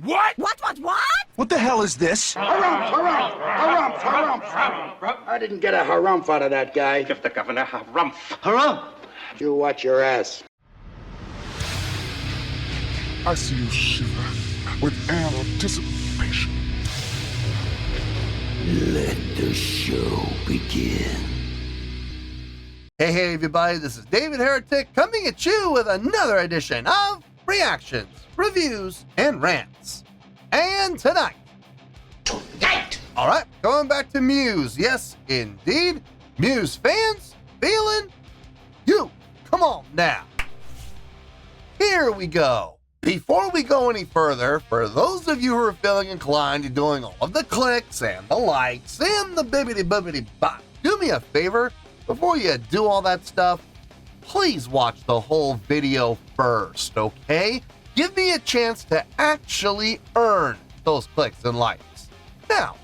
What? What? What the hell is this? Harumph. I didn't get a harumph out of that guy. Give the governor harumph. Harumph! You watch your ass. I see you shiver with anticipation. Let the show begin. Hey everybody, this is David Heretic coming at you with another edition of Reactions, Reviews, and Rants. And tonight, alright, going back to Muse. Yes, indeed, Muse Fans Feeling You. Come on now. Here we go. Before we go any further, for those of you who are feeling inclined to doing all of the clicks and the likes and the bibbity-bibbity bop, do me a favor, before you do all that stuff, please watch the whole video first, okay? Give me a chance to actually earn those clicks and likes. Now,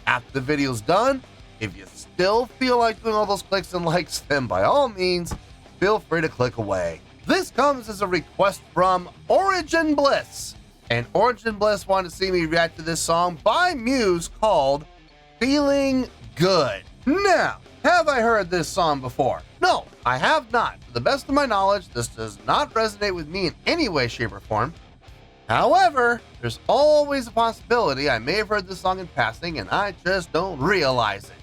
after the video's done, if you still feel like doing all those clicks and likes, then by all means, feel free to click away. This comes as a request from Origin Bliss. And Origin Bliss wanted to see me react to this song by Muse called Feeling Good. Now, have I heard this song before? No, I have not. To the best of my knowledge, this does not resonate with me in any way, shape, or form. However, there's always a possibility I may have heard this song in passing and I just don't realize it.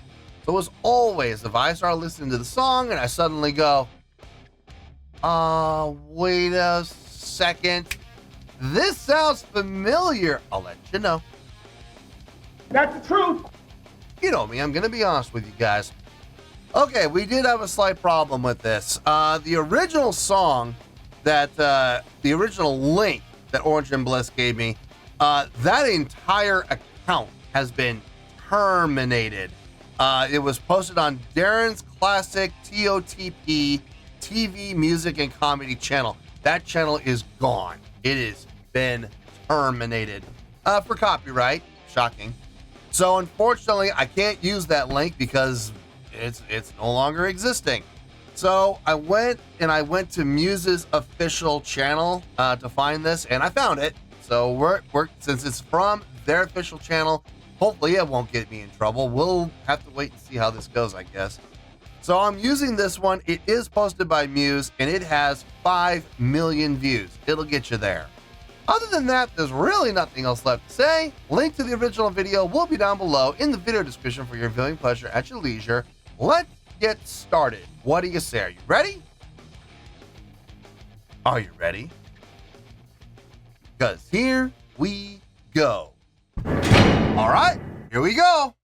So as always, if I start listening to the song and I suddenly go, wait a second, this sounds familiar, I'll let you know. That's the truth. You know me, I'm gonna be honest with you guys. Okay, we did have a slight problem with this. The original song that, the original link that Origin Bliss gave me, that entire account has been terminated. It was posted on Darren's Classic TOTP TV Music and Comedy channel. That channel is gone. It has been terminated for copyright. Shocking. So unfortunately, I can't use that link because it's no longer existing. So I went to Muse's official channel to find this, and I found it. So we're since it's from their official channel, hopefully it won't get me in trouble. We'll have to wait and see how this goes, I guess. So I'm using this one. It is posted by Muse, and it has 5 million views. It'll get you there. Other than that, there's really nothing else left to say. Link to the original video will be down below in the video description for your viewing pleasure at your leisure. Let's get started. What do you say? Are you ready? Are you ready? Because here we go. All right, here we go.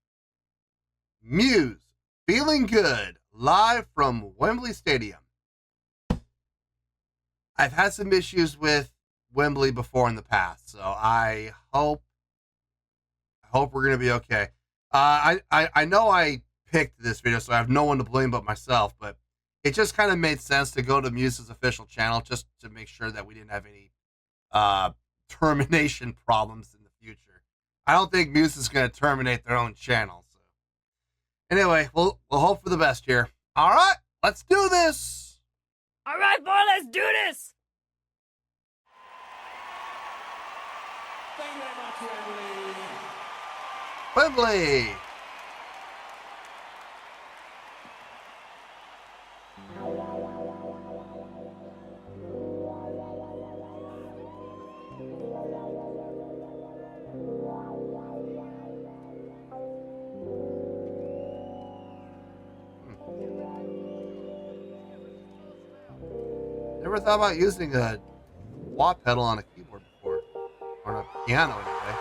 Muse, Feeling Good, live from Wembley Stadium. I've had some issues with Wembley before in the past, so I hope we're gonna be okay. I know I picked this video, so I have no one to blame but myself, but it just kind of made sense to go to Muse's official channel just to make sure that we didn't have any termination problems in the future. I don't think Muse is going to terminate their own channel. So anyway, we'll hope for the best here. All right, let's do this. All right, boy, let's do this. Thank you very much, Wembley. Never thought about using a wah pedal on a keyboard before, or on a piano anyway.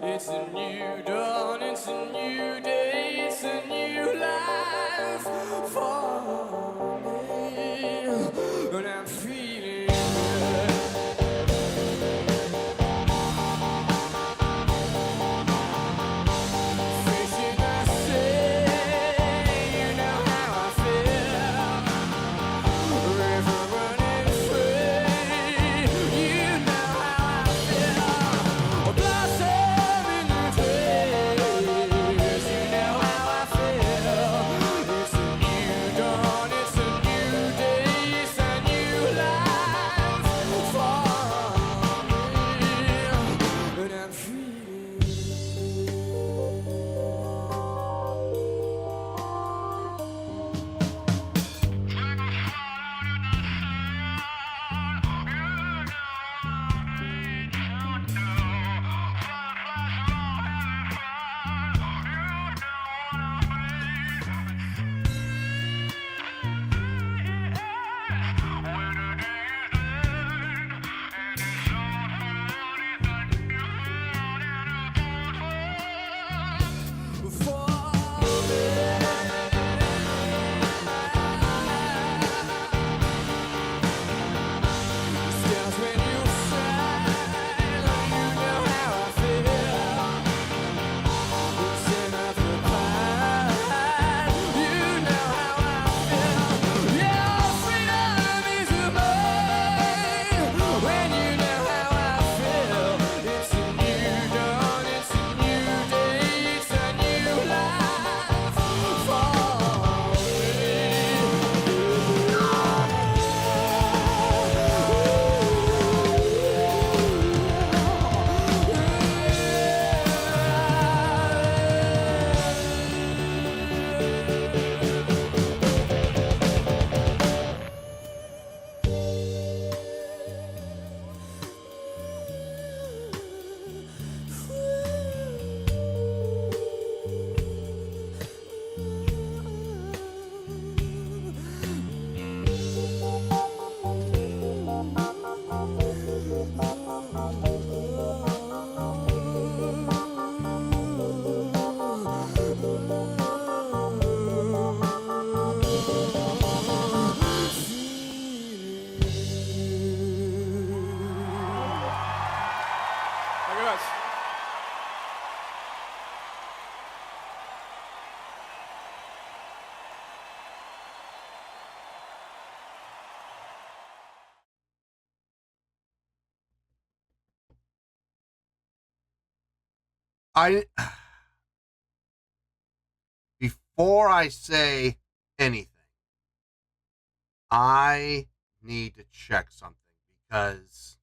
It's a new dawn, it's a new day, it's a new life for before I say anything, I need to check something because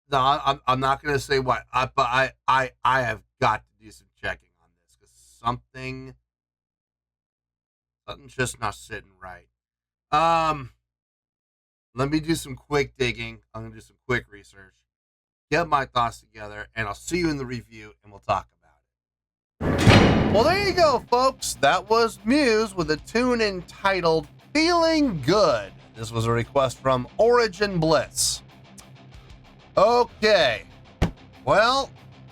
no, I'm not going to say what, but I have got to do some checking on this because something's just not sitting right. Let me do some quick digging. I'm going to do some quick research, get my thoughts together, and I'll see you in the review and we'll talk about it. Well, there you go, folks. That was Muse with a tune entitled Feeling Good. This was a request from Origin Bliss. Okay. Well,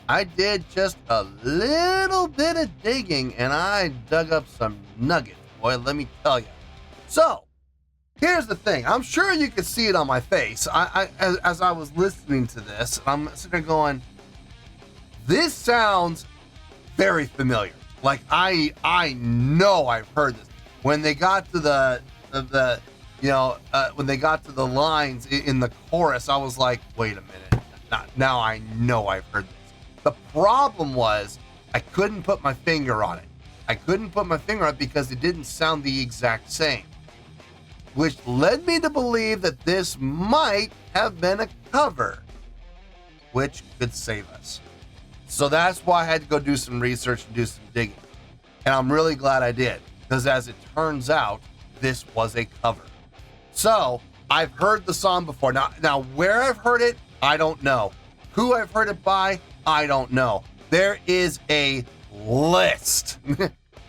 I did just a little bit of digging and I dug up some nuggets, boy, let me tell you. So, here's the thing. I'm sure you could see it on my face. As I was listening to this, I'm sitting there going, this sounds very familiar. Like I know I've heard this. When they got to when they got to the lines in the chorus, I was like, wait a minute. Now I know I've heard this. The problem was I couldn't put my finger on it. I couldn't put my finger on it because it didn't sound the exact same, which led me to believe that this might have been a cover, which could save us. So that's why I had to go do some research and do some digging. And I'm really glad I did, because as it turns out, this was a cover. So I've heard the song before. Now where I've heard it, I don't know. Who I've heard it by, I don't know. There is a list,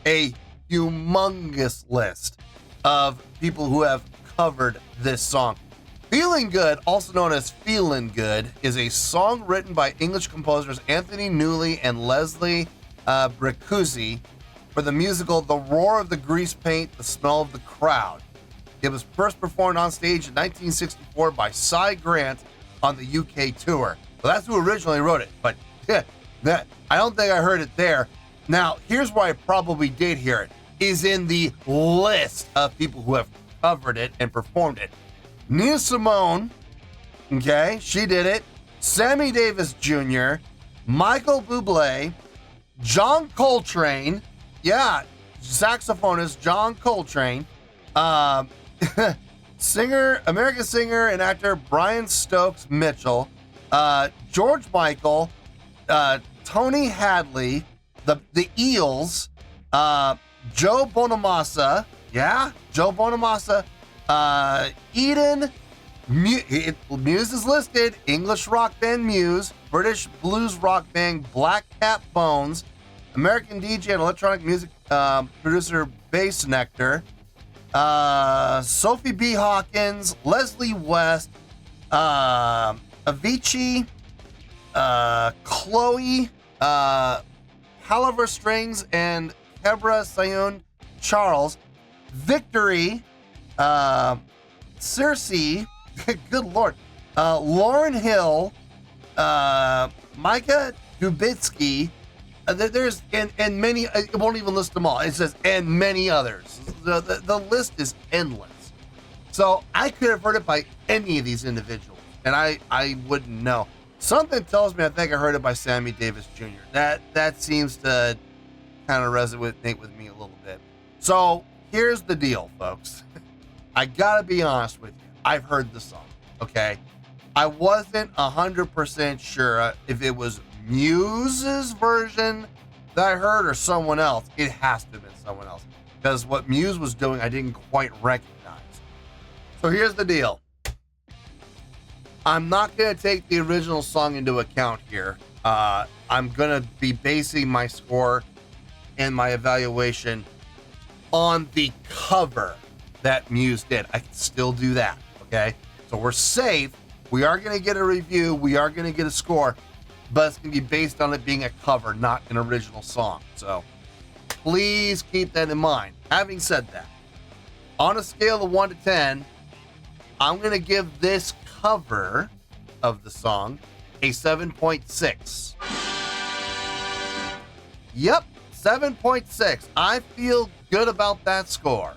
a humongous list of people who have covered this song. Feeling Good, also known as Feelin' Good, is a song written by English composers Anthony Newley and Leslie Bricusse for the musical The Roar of the Grease Paint, The Smell of the Crowd. It was first performed on stage in 1964 by Cy Grant on the UK tour. Well, that's who originally wrote it, but I don't think I heard it there. Now, here's where I probably did hear it, is in the list of people who have covered it and performed it. Nina Simone, okay, she did it. Sammy Davis Jr., Michael Bublé, John Coltrane, yeah, saxophonist John Coltrane, American singer and actor Brian Stokes Mitchell, George Michael, Tony Hadley, the Eels, Joe Bonamassa, yeah, Joe Bonamassa, Eden, Muse is listed, English rock band Muse, British blues rock band Black Cat Bones, American DJ and electronic music producer Bass Nectar, Sophie B. Hawkins, Leslie West, Avicii, Chloe, Haliver Strings, and Kebra Sayun Charles, Victory, Circe, good lord, Lauryn Hill, Micah Dubitsky, there's and many, it won't even list them all. It says, and many others. The list is endless. So I could have heard it by any of these individuals, and I wouldn't know. Something tells me I think I heard it by Sammy Davis Jr. That seems to kind of resonate with me a little bit. So here's the deal, folks. I gotta be honest with you. I've heard the song, okay? I wasn't 100% sure if it was Muse's version that I heard or someone else. It has to have been someone else, because what Muse was doing I didn't quite recognize. So here's the deal. I'm not going to take the original song into account here. I'm going to be basing my score and my evaluation on the cover that Muse did. I can still do that, okay? So we're safe. We are going to get a review. We are going to get a score, but it's going to be based on it being a cover, not an original song. So please keep that in mind. Having said that, on a scale of 1 to 10, I'm going to give this cover of the song a 7.6. Yep, 7.6. I feel good about that score.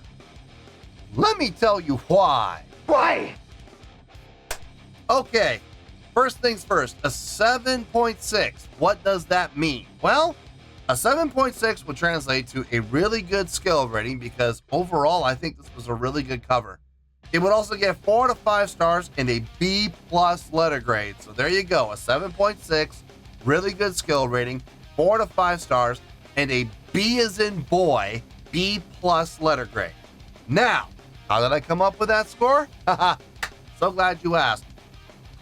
Let me tell you why. Why? Okay, first things first, a 7.6. What does that mean? Well, a 7.6 would translate to a really good skill rating because overall, I think this was a really good cover. It would also get 4 to 5 stars and a B+ letter grade. So there you go, a 7.6, really good skill rating, 4 to 5 stars, and a B as in boy, B+ letter grade. Now, how did I come up with that score? Haha, so glad you asked.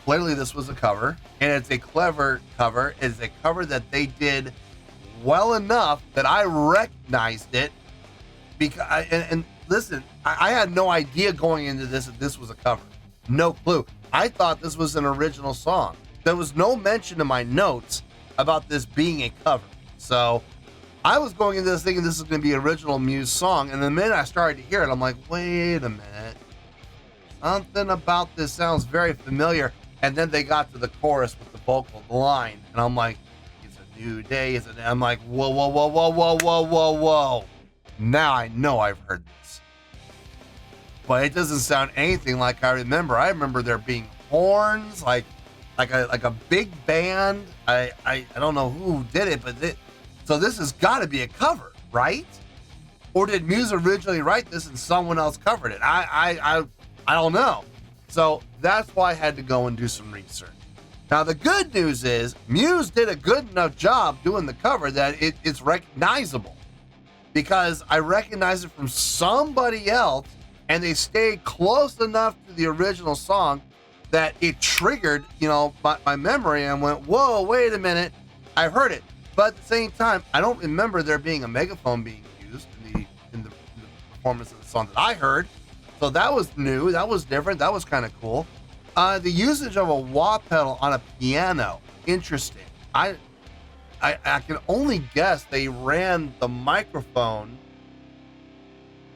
Clearly this was a cover, and it's a clever cover. It's a cover that they did well enough that I recognized it because and listen, I had no idea going into this that this was a cover. No clue. I thought this was an original song. There was no mention in my notes about this being a cover. So I was going into this thinking this is going to be an original Muse song, and the minute I started to hear it, I'm like, wait a minute. Something about this sounds very familiar. And then they got to the chorus with the vocal line, and I'm like, it's a new day. I'm like, whoa, whoa, whoa, whoa, whoa, whoa, whoa, whoa. Now I know I've heard this. But it doesn't sound anything like I remember. I remember there being horns, like a big band. I don't know who did it, but so this has got to be a cover, right? Or did Muse originally write this and someone else covered it? I don't know. So that's why I had to go and do some research. Now, the good news is Muse did a good enough job doing the cover that it's recognizable because I recognize it from somebody else and they stayed close enough to the original song that it triggered, my memory and went, whoa, wait a minute. I've heard it. But at the same time, I don't remember there being a megaphone being used in the performance of the song that I heard. So that was new. That was different. That was kind of cool. The usage of a wah pedal on a piano, interesting. I can only guess they ran the microphone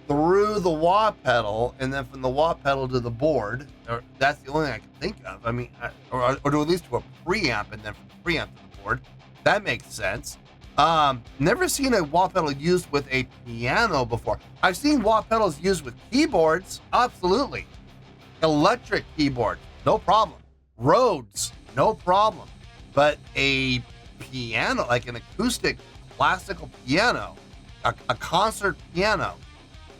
through the wah pedal and then from the wah pedal to the board. That's the only thing I can think of. I mean, or to at least to a preamp and then from the preamp to the board. That makes sense. Never seen a wah pedal used with a piano before. I've seen wah pedals used with keyboards, absolutely. Electric keyboard, no problem. Rhodes, no problem. But a piano, like an acoustic classical piano, a concert piano,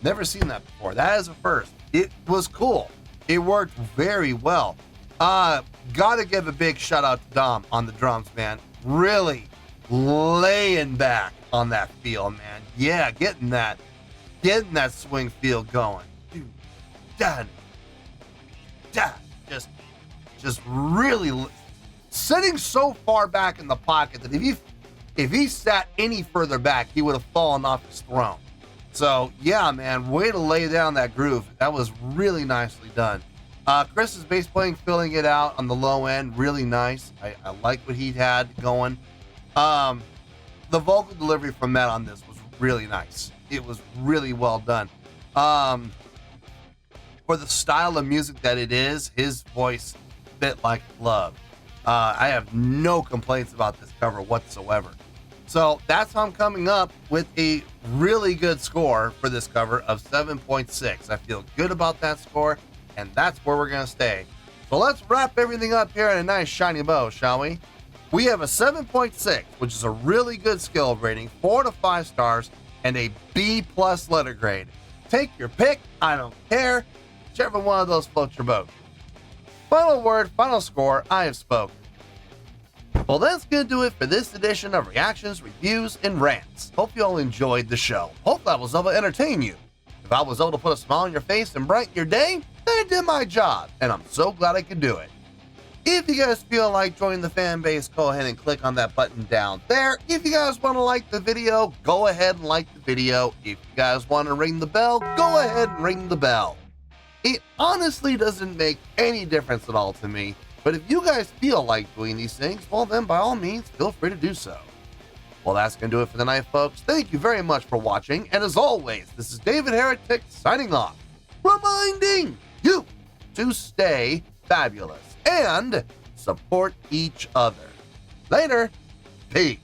never seen that before. That is a first. It was cool. It worked very well. Gotta give a big shout out to Dom on the drums, man. Really laying back on that feel, man. Yeah, getting that swing feel going. Dude, dad, just really sitting so far back in the pocket that if he sat any further back, he would have fallen off his throne. So yeah, man, way to lay down that groove. That was really nicely done. Chris's bass playing, filling it out on the low end, really nice. I like what he had going. The vocal delivery from Matt on this was really nice. It was really well done. For the style of music that it is, his voice fit like love. I have no complaints about this cover whatsoever. So that's how I'm coming up with a really good score for this cover of 7.6. I feel good about that score, and that's where we're going to stay. So let's wrap everything up here in a nice shiny bow, shall we? We have a 7.6, which is a really good skill rating, 4 to 5 stars, and a B+ letter grade. Take your pick, I don't care. Whichever one of those floats your boat. Final word, final score, I have spoken. Well, that's going to do it for this edition of Reactions, Reviews, and Rants. Hope you all enjoyed the show. Hope I was able to entertain you. If I was able to put a smile on your face and brighten your day, then I did my job, and I'm so glad I could do it. If you guys feel like joining the fan base, go ahead and click on that button down there. If you guys want to like the video, go ahead and like the video. If you guys want to ring the bell, go ahead and ring the bell. It honestly doesn't make any difference at all to me, but if you guys feel like doing these things, well then by all means, feel free to do so. Well, that's going to do it for the night, folks. Thank you very much for watching, and as always, this is David Heretic signing off, reminding you to stay fabulous and support each other. Later. Peace.